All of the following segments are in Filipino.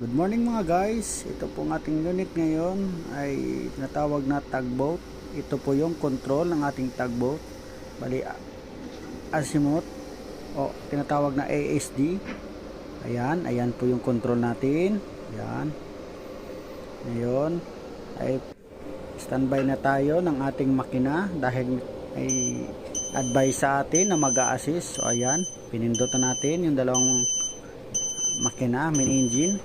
Good morning mga guys, ito pong ating unit ngayon ay tinatawag na tugboat. Ito po yung control ng ating tugboat. Bali azimuth o tinatawag na ASD. Ayan po yung control natin. Ayan. Ngayon ay standby na tayo ng ating makina dahil ay advice sa atin na mag-a-assist. So ayan, pinindot na natin yung dalawang makina, main engine.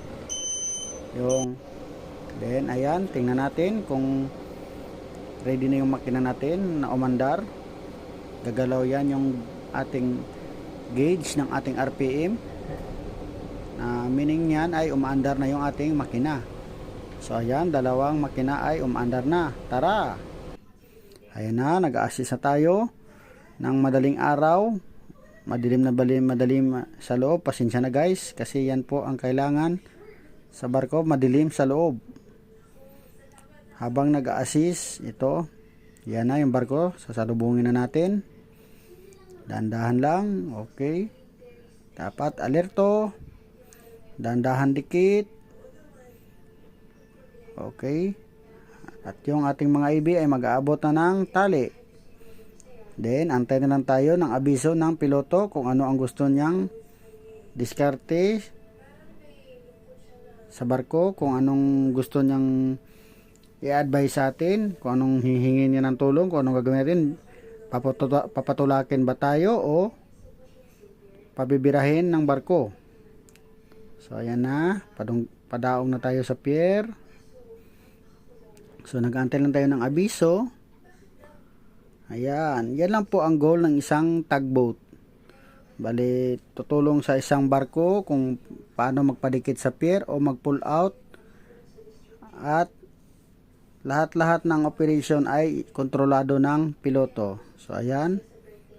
Then ayan, tingnan natin kung ready na yung makina natin na umandar. Gagalaw yan yung ating gauge ng ating RPM, meaning yan ay umaandar na yung ating makina. So ayan, dalawang makina ay umaandar na. Tara, ayan na, nag-a-assist na tayo ng madaling araw. Madilim sa loob. Pasensya na guys, kasi yan po ang kailangan sa barko, madilim sa loob. Habang nag-a-assist ito, yan na yung barko, sasalubungin na natin. Dahan-dahan lang, okay. Dapat alerto, dahan-dahan dikit, okay. At yung ating mga IB ay mag-aabot na ng tali. Then antay na lang tayo ng abiso ng piloto kung ano ang gusto niyang diskarte sa barko, kung anong gusto niyang i-advise sa atin, kung anong hihingin niya ng tulong, kung anong gagawin natin. Papatulakin ba tayo o pabibirahin ng barko. So ayan na, padaong na tayo sa pier. So nag-aantay lang tayo ng abiso. Ayan, yan lang po ang goal ng isang tugboat. Bali, tutulong sa isang barko kung paano magpadikit sa pier o mag-pull out. At lahat-lahat ng operation ay kontrolado ng piloto. So ayan,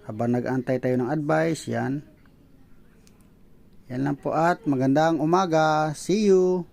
habang nag-antay tayo ng advice, yan. Yan lang po at magandang umaga. See you!